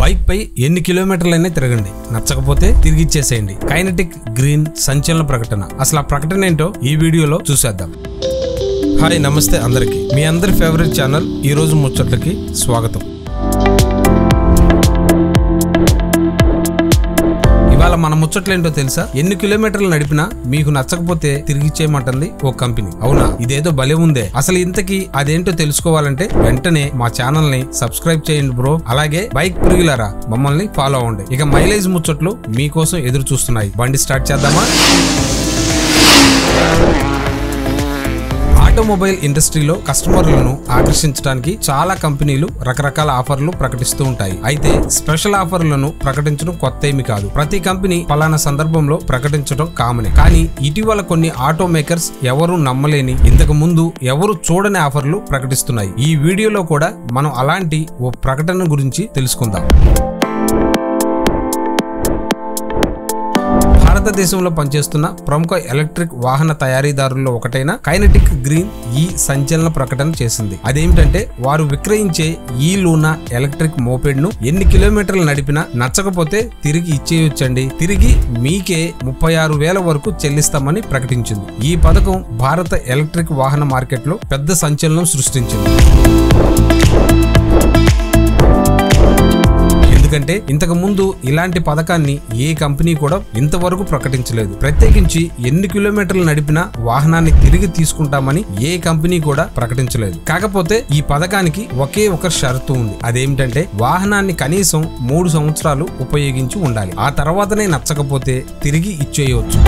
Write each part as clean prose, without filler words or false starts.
Bike పై ఎన్ని కిలోమీటర్లైనా తిరగండి, నచ్చకపోతే తిరిగి ఇచ్చేసేయండి. కైనెటిక్ గ్రీన్ సంచలన ప్రకటన. అసలు ఆ ప్రకటన ఏంటో ఈ వీడియోలో చూసేద్దాం. హాయ్, నమస్తే అందరికి. మీ అందరి ఫేవరెట్ ఛానల్ ఈ రోజు ముచ్చట్లకి స్వాగతం. ఇవాళ మన ముచ్చట్లేంటో తెలుసా? ఎన్ని కిలోమీటర్లు నడిపినా మీకు నచ్చకపోతే తిరిగి ఇచ్చేయమంటుంది ఓ కంపెనీ. అవునా, ఇదేదో భలే ఉందే. అసలు ఇంతకీ అదేంటో తెలుసుకోవాలంటే వెంటనే మా ఛానల్ ని సబ్స్క్రైబ్ చేయండి బ్రో. అలాగే బైక్ ప్రియులారా మమ్మల్ని ఫాలో అవ్వండి. ఇక మైలేజ్ ముచ్చట్లు మీకోసం ఎదురు చూస్తున్నాయి. బండి స్టార్ట్ చేద్దామా? ఆటోమొబైల్ ఇండస్ట్రీలో కస్టమర్లను ఆకర్షించడానికి చాలా కంపెనీలు రకరకాల ఆఫర్లు ప్రకటిస్తూ ఉంటాయి. అయితే స్పెషల్ ఆఫర్లను ప్రకటించడం కొత్త ఏమి కాదు. ప్రతి కంపెనీ పలానా సందర్భంలో ప్రకటించడం కామనే. కానీ ఇటీవల కొన్ని ఆటో మేకర్స్ ఎవరు నమ్మలేని, ఇంతకు ముందు ఎవరు చూడని ఆఫర్లు ప్రకటిస్తున్నాయి. ఈ వీడియోలో కూడా మనం అలాంటి ఓ ప్రకటన గురించి తెలుసుకుందాం. భారతదేశంలో పనిచేస్తున్న ప్రముఖ ఎలక్ట్రిక్ వాహన తయారీదారుల్లో ఒకటైన కైనెటిక్ గ్రీన్ ఈ సంచలన ప్రకటన చేసింది. అదేమిటంటే వారు విక్రయించే ఈ లూనా ఎలక్ట్రిక్ మోపెడ్ ను ఎన్ని కిలోమీటర్లు నడిపినా నచ్చకపోతే తిరిగి ఇచ్చేయొచ్చండి. తిరిగి మీకే 36,000 వరకు చెల్లిస్తామని ప్రకటించింది. ఈ పథకం భారత ఎలక్ట్రిక్ వాహన మార్కెట్ లో పెద్ద సంచలనం సృష్టించింది. ఎందుకంటే ఇంతకు ముందు ఇలాంటి పథకాన్ని ఏ కంపెనీ కూడా ఇంతవరకు ప్రకటించలేదు. ప్రత్యేకించి ఎన్ని కిలోమీటర్లు నడిపినా వాహనాన్ని తిరిగి తీసుకుంటామని ఏ కంపెనీ కూడా ప్రకటించలేదు. కాకపోతే ఈ పథకానికి ఒకే ఒక షరతు ఉంది. అదేమిటంటే వాహనాన్ని కనీసం 3 సంవత్సరాలు ఉపయోగించి ఉండాలి. ఆ తర్వాతనే నచ్చకపోతే తిరిగి ఇచ్చేయవచ్చు.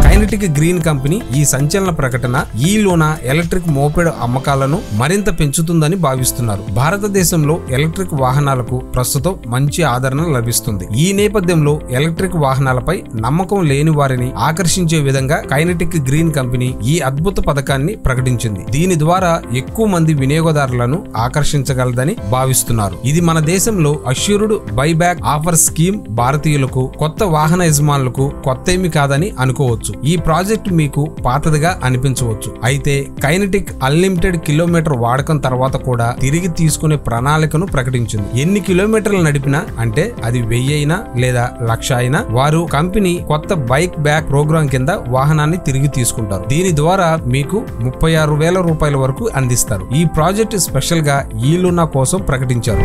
కైనెటిక్ గ్రీన్ కంపెనీ ఈ సంచలన ప్రకటన ఈ లూనా ఎలక్ట్రిక్ మోపెడ్ అమ్మకాలను మరింత పెంచుతుందని భావిస్తున్నారు. భారతదేశంలో ఎలక్ట్రిక్ వాహనాలకు ప్రస్తుతం మంచి ఆదరణ లభిస్తుంది. ఈ నేపథ్యంలో ఎలక్ట్రిక్ వాహనాలపై నమ్మకం లేని వారిని ఆకర్షించే విధంగా కైనెటిక్ గ్రీన్ కంపెనీ ఈ అద్భుత పథకాన్ని ప్రకటించింది. దీని ద్వారా ఎక్కువ మంది వినియోగదారులను ఆకర్షించగలదని భావిస్తున్నారు. ఇది మన దేశంలో అష్యూర్డ్ బైబ్యాక్ ఆఫర్ స్కీమ్ భారతీయులకు, కొత్త వాహన యజమానులకు కొత్తేమి కాదని అనుకోవచ్చు. ఈ ప్రాజెక్ట్ మీకు పాతదిగా అనిపించవచ్చు. అయితే కైనెటిక్ అన్లిమిటెడ్ కిలోమీటర్ వాడకం తర్వాత కూడా తిరిగి తీసుకునే ప్రణాళికను ప్రకటించింది. ఎన్ని కిలోమీటర్లు నడిపినా, అంటే అది 1000 అయినా లేదా 1,00,000 అయినా, వారు కంపెనీ కొత్త బైక్ బ్యాక్ ప్రోగ్రాం కింద వాహనాన్ని తిరిగి తీసుకుంటారు. దీని ద్వారా మీకు 36,000 రూపాయల వరకు అందిస్తారు. ఈ ప్రాజెక్ట్ స్పెషల్ గా ఈ లూనా కోసం ప్రకటించారు.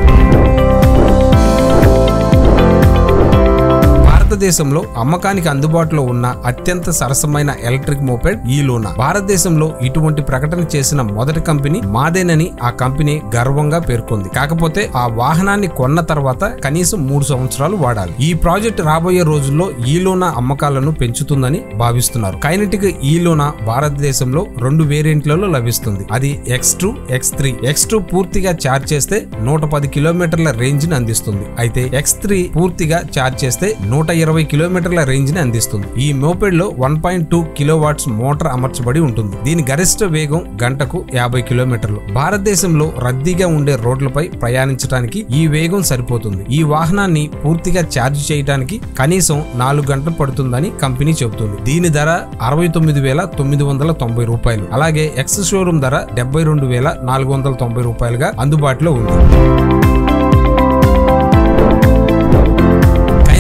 భారతదేశంలో అమ్మకానికి అందుబాటులో ఉన్న అత్యంత సరసమైన ఎలక్ట్రిక్ మోపెడ్ ఈ లూనా. భారతదేశంలో ఇటువంటి ప్రకటన చేసిన మొదటి కంపెనీ మాదేనని ఆ కంపెనీ గర్వంగా పేర్కొంది. కాకపోతే ఆ వాహనాన్ని కొన్న తర్వాత కనీసం 3 సంవత్సరాలు వాడాలి. ఈ ప్రాజెక్ట్ రాబోయే రోజుల్లో ఈ లూనా అమ్మకాలను పెంచుతుందని భావిస్తున్నారు. కైనెటిక్ ఈ లూనా భారతదేశంలో 2 వేరియంట్లలో లభిస్తుంది. అది X2, X3. X2 పూర్తిగా ఛార్జ్ చేస్తే 110 కిలోమీటర్ల రేంజ్ ని అందిస్తుంది. అయితే X3 పూర్తిగా ఛార్జ్ చేస్తే 120 కిలోమీటర్ల రేంజ్ ని అందిస్తుంది. ఈ మోపెడ్ లో 1.2 కిలోవాట్స్ మోటార్ అమర్చబడి ఉంటుంది. దీని గరిష్ట వేగం గంటకు 50 కిలోమీటర్లు. భారతదేశంలో రద్దీగా ఉండే రోడ్లపై ప్రయాణించడానికి ఈ వేగం సరిపోతుంది. ఈ వాహనాన్ని పూర్తిగా ఛార్జ్ చేయడానికి కనీసం 4 గంటలు పడుతుందని కంపెనీ చెబుతుంది. దీని ధర 69,990 రూపాయలు. అలాగే ఎక్స్ షోరూమ్ ధర 72,490 రూపాయలుగా అందుబాటులో ఉంది.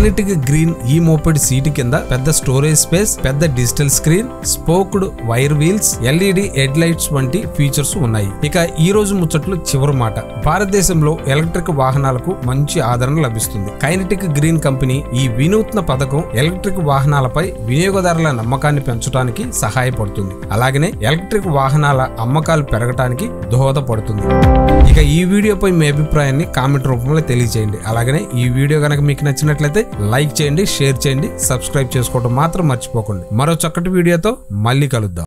కైనెటిక్ గ్రీన్ ఈ మోపెడ్ సీటు కింద పెద్ద స్టోరేజ్ స్పేస్, పెద్ద digital screen, spoked wire wheels, LED head lights వంటి ఫీచర్స్ ఉన్నాయి. ఇక ఈ రోజు ముచ్చట్లు చివరి మాట. భారతదేశంలో ఎలక్ట్రిక్ వాహనాలకు మంచి ఆదరణ లభిస్తుంది. కైనెటిక్ గ్రీన్ కంపెనీ ఈ వినూత్న పథకం ఎలక్ట్రిక్ వాహనాలపై వినియోగదారుల నమ్మకాన్ని పెంచడానికి సహాయపడుతుంది. అలాగనే ఎలక్ట్రిక్ వాహనాల అమ్మకాలు పెరగడానికి దోహదపడుతుంది. ఇక ఈ వీడియోపై మీ అభిప్రాయాన్ని కామెంట్ రూపంలో తెలియజేయండి. అలాగనే ఈ వీడియో కనుక మీకు నచ్చినట్లయితే లైక్ చేయండి, షేర్ చేయండి, సబ్స్క్రైబ్ చేసుకోవడం మాత్రం మర్చిపోకండి. మరో చక్కటి వీడియోతో మళ్ళీ కలుద్దాం.